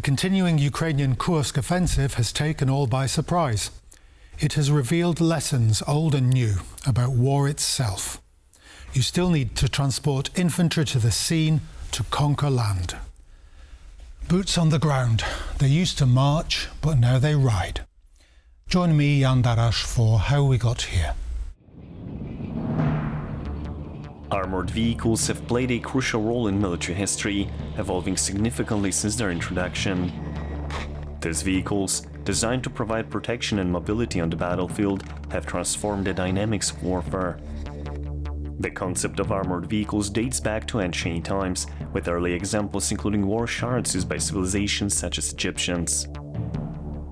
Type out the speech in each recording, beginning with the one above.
The continuing Ukrainian Kursk offensive has taken all by surprise. It has revealed lessons old and new about war itself. You still need to transport infantry to the scene to conquer land. Boots on the ground. They used to march, but now they ride. Join me, Jan Darasz, for how we got here. Armored vehicles have played a crucial role in military history, evolving significantly since their introduction. These vehicles, designed to provide protection and mobility on the battlefield, have transformed the dynamics of warfare. The concept of armored vehicles dates back to ancient times, with early examples including war chariots used by civilizations such as Egyptians.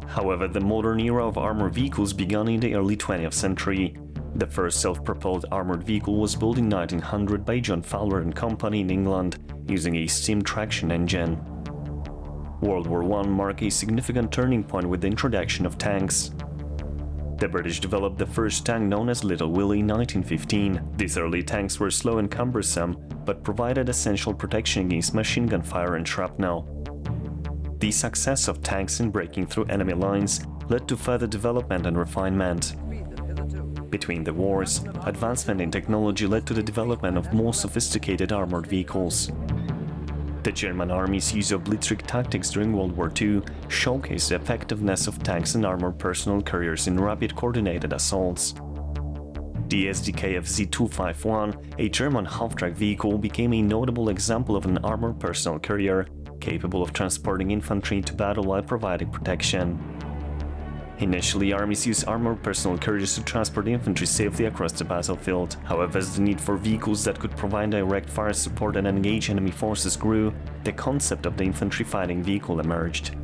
However, the modern era of armored vehicles began in the early 20th century. The first self-propelled armored vehicle was built in 1900 by John Fowler and Company in England, using a steam traction engine. World War I marked a significant turning point with the introduction of tanks. The British developed the first tank known as Little Willie in 1915. These early tanks were slow and cumbersome, but provided essential protection against machine gun fire and shrapnel. The success of tanks in breaking through enemy lines led to further development and refinement. Between the wars, advancement in technology led to the development of more sophisticated armored vehicles. The German army's use of blitzkrieg tactics during World War II showcased the effectiveness of tanks and armored personnel carriers in rapid coordinated assaults. The SDKF Z251, a German half-track vehicle, became a notable example of an armored personnel carrier capable of transporting infantry into battle while providing protection. Initially, armies used armored personnel carriers to transport infantry safely across the battlefield. However, as the need for vehicles that could provide direct fire support and engage enemy forces grew, the concept of the infantry fighting vehicle emerged.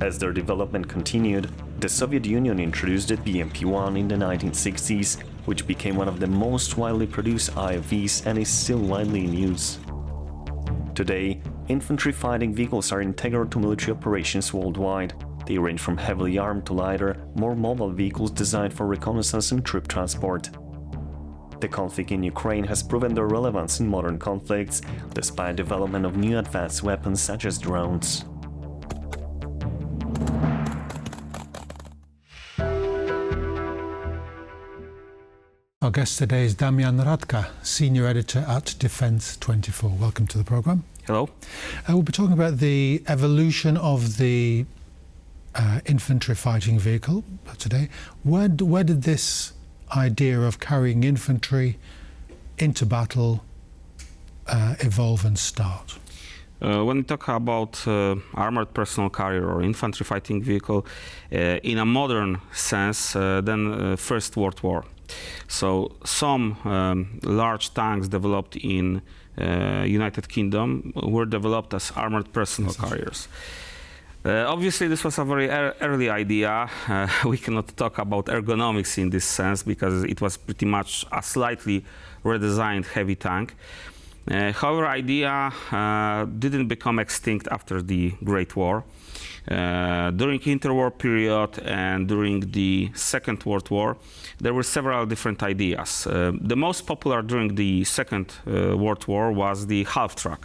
As their development continued, the Soviet Union introduced the BMP-1 in the 1960s, which became one of the most widely produced IFVs and is still widely in use. Today, infantry fighting vehicles are integral to military operations worldwide. They range from heavily armed to lighter, more mobile vehicles designed for reconnaissance and troop transport. The conflict in Ukraine has proven their relevance in modern conflicts, despite development of new advanced weapons such as drones. Our guest today is Damian Ratka, Senior Editor at Defence 24. Welcome to the programme. Hello. We'll be talking about the evolution of the infantry fighting vehicle today. Where did this idea of carrying infantry into battle evolve and start? When we talk about armored personnel carrier or infantry fighting vehicle, in a modern sense, then First World War. So some large tanks developed in United Kingdom were developed as armored personnel carriers. Obviously, this was a very early idea. We cannot talk about ergonomics in this sense because it was pretty much a slightly redesigned heavy tank. However, idea didn't become extinct after the Great War. During interwar period and during the Second World War, there were several different ideas. The most popular during the Second World War was the half-track.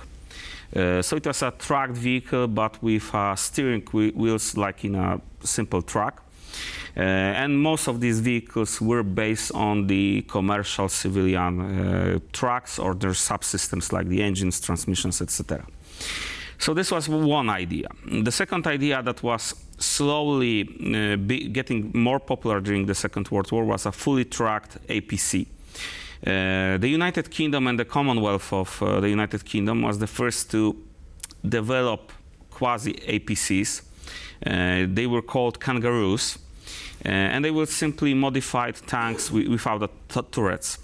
So it was a tracked vehicle, but with steering wheels like in a simple truck. And most of these vehicles were based on the commercial civilian trucks or their subsystems like the engines, transmissions, etc. So this was one idea. The second idea that was slowly getting more popular during the Second World War was a fully tracked APC. The United Kingdom and the Commonwealth of the United Kingdom was the first to develop quasi-APCs. They were called kangaroos, and they were simply modified tanks without the turrets.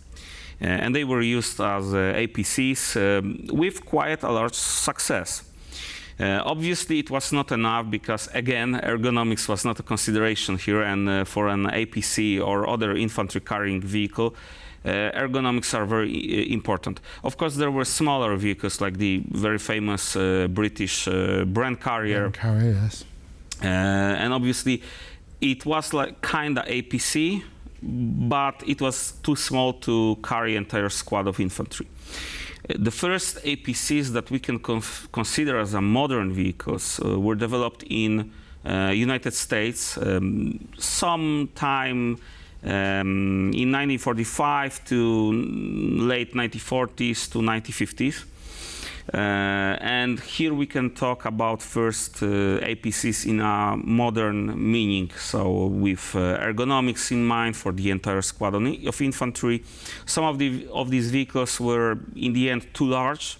And they were used as APCs with quite a large success. Obviously, it was not enough because, again, ergonomics was not a consideration here, and for an APC or other infantry carrying vehicle, ergonomics are very important. Of course, there were smaller vehicles like the very famous British Brand carrier. Yes. And obviously, it was like kinda APC, but it was too small to carry entire squad of infantry. The first APCs that we can consider as a modern vehicles were developed in United States sometime in 1945 to late 1940s to 1950s. And here we can talk about first APCs in a modern meaning, so with ergonomics in mind for the entire squad of infantry. Some of these vehicles were in the end too large,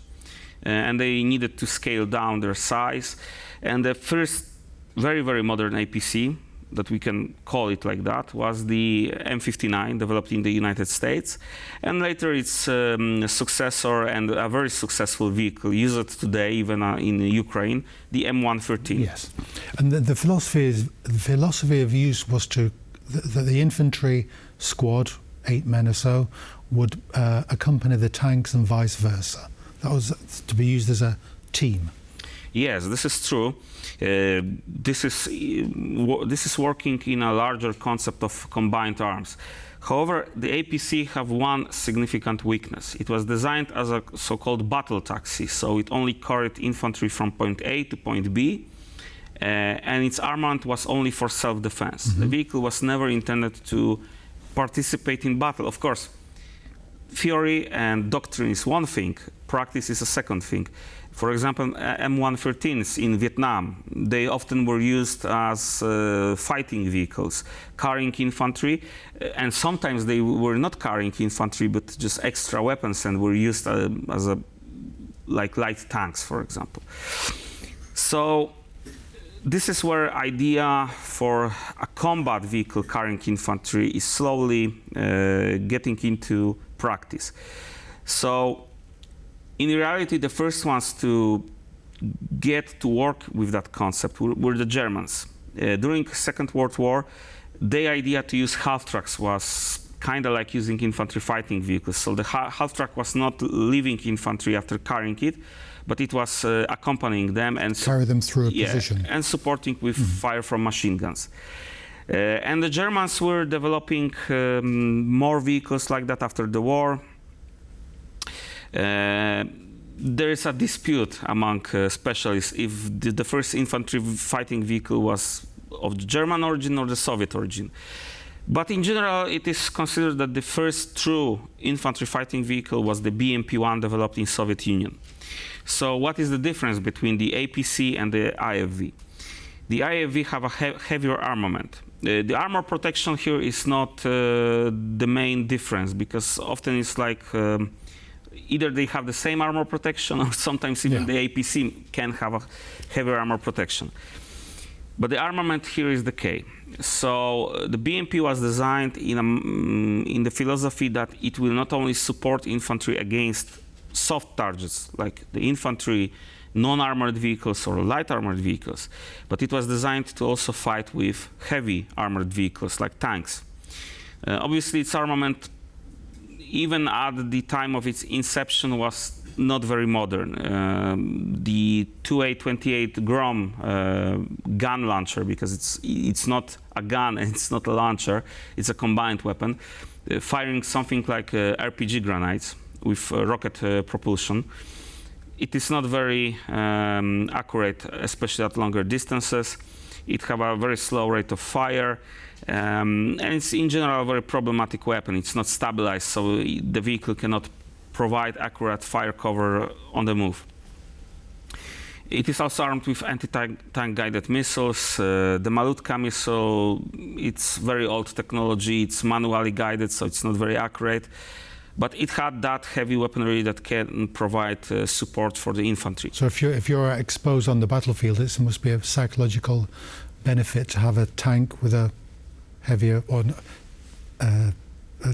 and they needed to scale down their size. And the first very, very modern APC, that we can call it like that, was the M59, developed in the United States, and later its successor and a very successful vehicle used today even in Ukraine, the M113. Yes, and the philosophy of use was that the infantry squad, 8 men or so, would accompany the tanks and vice versa. That was to be used as a team. Yes, this is true. This is working in a larger concept of combined arms. However, the APC have one significant weakness. It was designed as a so-called battle taxi, so it only carried infantry from point A to point B, and its armament was only for self-defense. Mm-hmm. The vehicle was never intended to participate in battle. Of course, theory and doctrine is one thing, practice is a second thing. For example, M113s in Vietnam, they often were used as fighting vehicles, carrying infantry, and sometimes they were not carrying infantry, but just extra weapons, and were used as like light tanks, for example. So this is where idea for a combat vehicle carrying infantry is slowly getting into practice. So in reality, the first ones to get to work with that concept were the Germans. During Second World War, the idea to use half-tracks was kind of like using infantry fighting vehicles. So the half-track was not leaving infantry after carrying it, but it was accompanying them and carry them through a position and supporting with fire from machine guns. And the Germans were developing more vehicles like that after the war. There is a dispute among specialists if the first infantry fighting vehicle was of the German origin or the Soviet origin. But in general, it is considered that the first true infantry fighting vehicle was the BMP-1 developed in Soviet Union. So what is the difference between the APC and the IFV? The IFV have a heavier armament. The armor protection here is not the main difference, because often it's like either they have the same armor protection, or sometimes even the APC can have a heavier armor protection. But the armament here is the key. So the BMP was designed in the philosophy that it will not only support infantry against soft targets, like the infantry, non-armored vehicles or light armored vehicles, but it was designed to also fight with heavy armored vehicles like tanks. Obviously, its armament, even at the time of its inception, was not very modern. The 2A28 Grom gun launcher, because it's not a gun and it's not a launcher, it's a combined weapon, firing something like RPG grenades with rocket propulsion. It is not very accurate, especially at longer distances. It has a very slow rate of fire. And it's in general a very problematic weapon. It's not stabilized, so the vehicle cannot provide accurate fire cover on the move. It is also armed with anti-tank guided missiles. The Malutka missile, it's very old technology. It's manually guided, so it's not very accurate. But it had that heavy weaponry that can provide support for the infantry. So if you're exposed on the battlefield, it must be a psychological benefit to have a tank with a heavier, or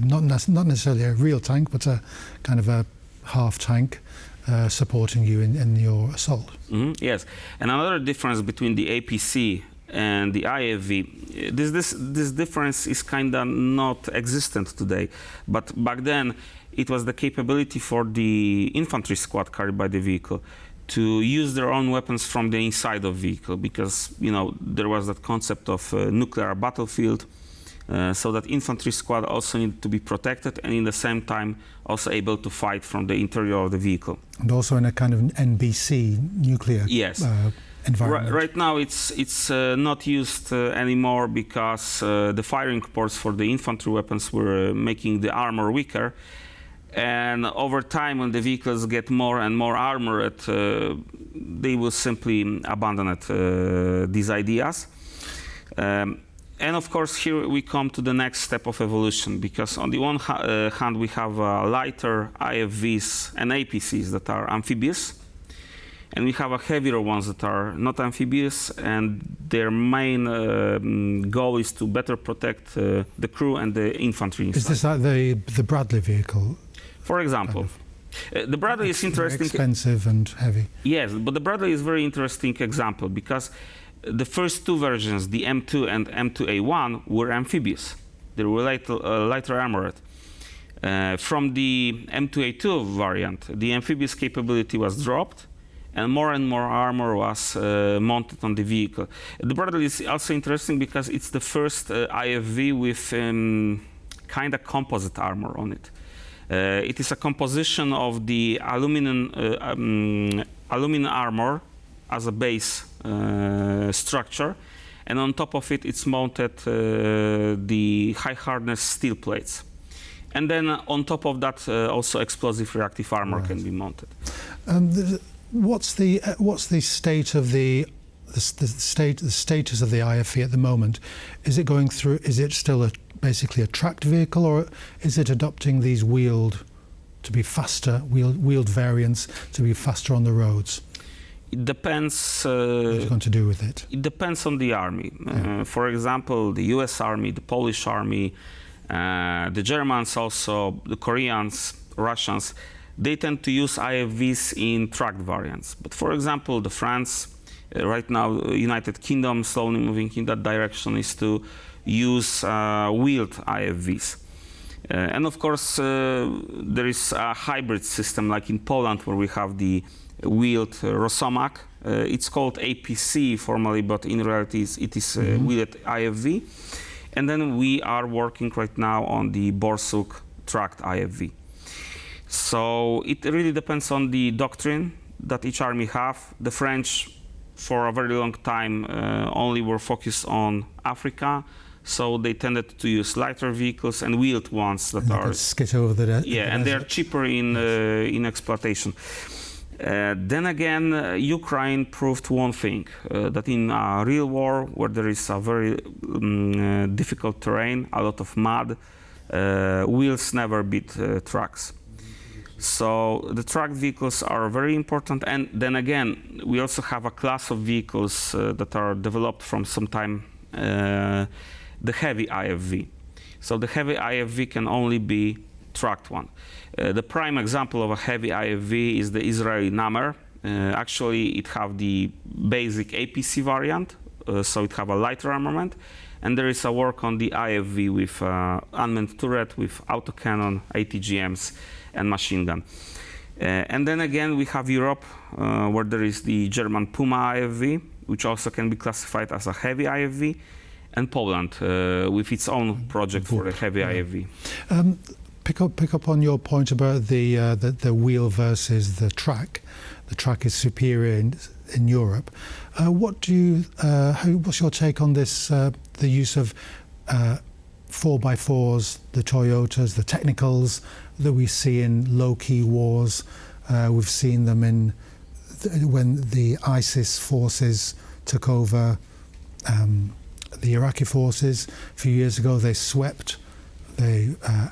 not necessarily a real tank, but a kind of a half tank supporting you in your assault. Mm-hmm, yes, and another difference between the APC and the IFV, this difference is kind of not existent today, but back then it was the capability for the infantry squad carried by the vehicle to use their own weapons from the inside of vehicle, because there was that concept of nuclear battlefield. so that infantry squad also need to be protected and in the same time also able to fight from the interior of the vehicle. And also in a kind of NBC nuclear yes. Environment. Right now it's not used anymore because the firing ports for the infantry weapons were making the armor weaker. And over time, when the vehicles get more and more armored, they will simply abandon these ideas. And of course, here we come to the next step of evolution, because on the one hand, we have lighter IFVs and APCs that are amphibious, and we have heavier ones that are not amphibious, and their main goal is to better protect the crew and the infantry inside. Is this like the Bradley vehicle? For example, the Bradley is interesting. Expensive and heavy. Yes, but the Bradley is a very interesting example because the first two versions, the M2 and M2A1, were amphibious. They were lighter armored. From the M2A2 variant, the amphibious capability was dropped, and more armor was mounted on the vehicle. The Bradley is also interesting because it's the first IFV with kind of composite armor on it. It is a composition of the aluminum armor as a base structure, and on top of it, it's mounted the high hardness steel plates. And then on top of that, also explosive reactive armor can be mounted. What's the state of the status of the IFV at the moment? Is it going through? Is it still basically a tracked vehicle, or is it adopting these wheeled variants to be faster on the roads? It depends. What is it going to do with it? It depends on the army. For example, the U.S. Army, the Polish Army, the Germans, also the Koreans, Russians. They tend to use IFVs in tracked variants. But for example, the France, right now, United Kingdom, slowly moving in that direction, is to use wheeled IFVs. And of course, there is a hybrid system, like in Poland, where we have the wheeled Rosomak. It's called APC formally, but in reality, it is wheeled IFV. And then we are working right now on the Borsuk tracked IFV. So it really depends on the doctrine that each army have. The French, for a very long time, only were focused on Africa. So they tended to use lighter vehicles and wheeled ones that are skid over the desert. Yeah, and they're cheaper in exploitation. Then again, Ukraine proved one thing, that in a real war where there is a very difficult terrain, a lot of mud, wheels never beat trucks. So the tracked vehicles are very important. And then again, we also have a class of vehicles that are developed from some time, the heavy IFV. So the heavy IFV can only be tracked one. The prime example of a heavy IFV is the Israeli Nammer. Actually, it have the basic APC variant, so it have a lighter armament. And there is a work on the IFV with unmanned turret, with autocannon, ATGMs, and machine gun. And then again, we have Europe, where there is the German Puma IFV, which also can be classified as a heavy IFV, and Poland, with its own project for a heavy IFV. Pick up on your point about the wheel versus the track. The track is superior in Europe. What's your take on this? The use of 4x4s, the Toyotas, the Technicals that we see in low-key wars. We've seen them when the ISIS forces took over the Iraqi forces. A few years ago, they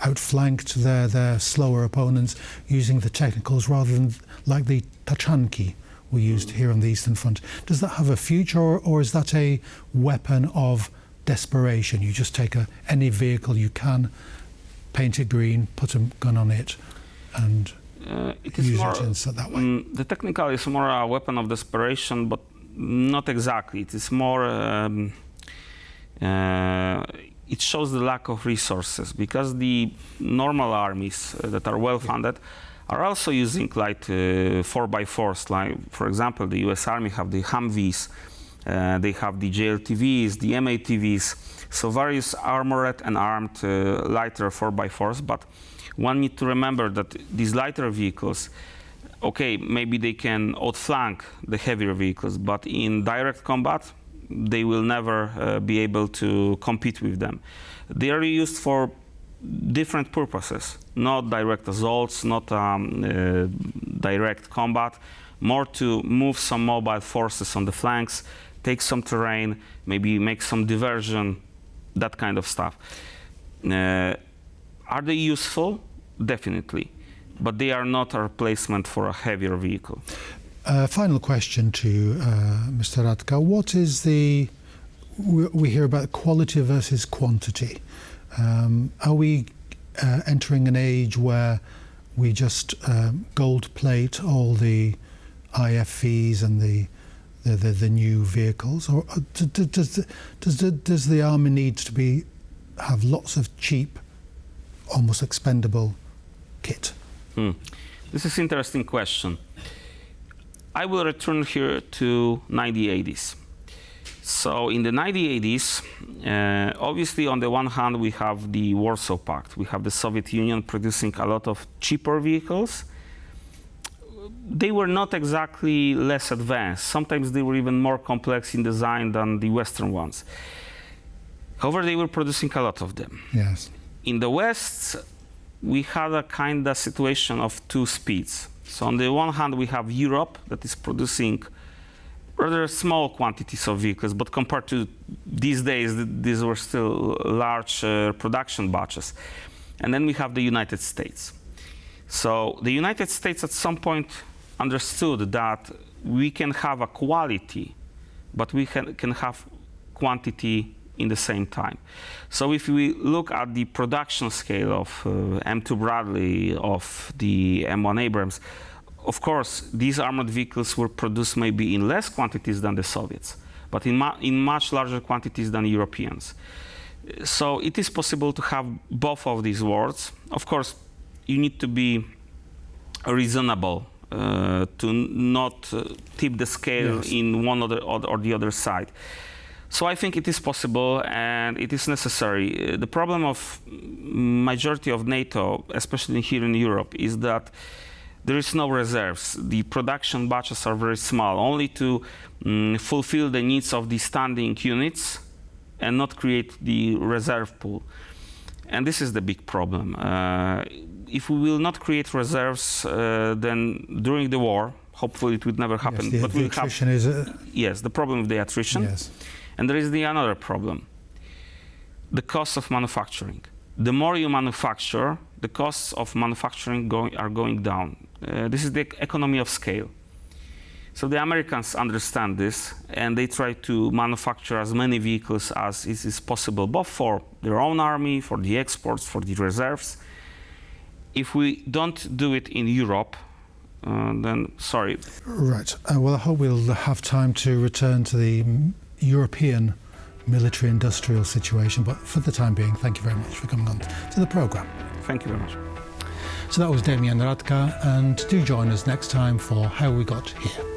outflanked their slower opponents using the Technicals rather than like the Tachanki we used here on the Eastern Front. Does that have a future, or is that a weapon of desperation? You just take any vehicle you can, paint it green, put a gun on it, and use it that way? The Technical is more a weapon of desperation, but not exactly. It is more... it shows the lack of resources, because the normal armies that are well-funded are also using light 4x4s. Like, for example, the US Army have the Humvees, They have the JLTVs, the MATVs, so various armored and armed lighter 4x4s. But one need to remember that these lighter vehicles, okay, maybe they can outflank the heavier vehicles, but in direct combat, they will never be able to compete with them. They are used for different purposes, not direct assaults, not direct combat, more to move some mobile forces on the flanks, take some terrain, maybe make some diversion, that kind of stuff. Are they useful? Definitely, but they are not a replacement for a heavier vehicle. Final question to Mr. Ratka. What is we hear about quality versus quantity. Are we entering an age where we just gold plate all the IFVs and the new vehicles, or does the army need to have lots of cheap, almost expendable kit? This is an interesting question. I will return here to 1980s. So in the 1980s, obviously on the one hand we have the Warsaw Pact. We have the Soviet Union producing a lot of cheaper vehicles. They were not exactly less advanced. Sometimes they were even more complex in design than the Western ones. However, they were producing a lot of them. Yes. In the West, we had a kind of situation of two speeds. So on the one hand, we have Europe that is producing rather small quantities of vehicles, but compared to these days, these were still large production batches. And then we have the United States. So the United States at some point understood that we can have a quality, but we can have quantity in the same time. So if we look at the production scale of M2 Bradley, of the M1 Abrams, of course, these armored vehicles were produced maybe in less quantities than the Soviets, but in much larger quantities than Europeans. So it is possible to have both of these worlds. Of course, you need to be reasonable to not tip the scale yes. in one or the other side. So I think it is possible and it is necessary. The problem of majority of NATO, especially here in Europe, is that there is no reserves. The production batches are very small, only to fulfill the needs of the standing units and not create the reserve pool. And this is the big problem. If we will not create reserves, then during the war, hopefully it would never happen. Yes, but the attrition is yes, the problem with the attrition. Yes. And there is another problem, the cost of manufacturing. The more you manufacture, the costs of manufacturing are going down. This is the economy of scale. So the Americans understand this, and they try to manufacture as many vehicles as is possible, both for their own army, for the exports, for the reserves. If we don't do it in Europe, then sorry. Right. Well, I hope we'll have time to return to the European military-industrial situation, but for the time being, thank you very much for coming on to the programme. Thank you very much. So that was Damian Ratka, and do join us next time for How We Got Here.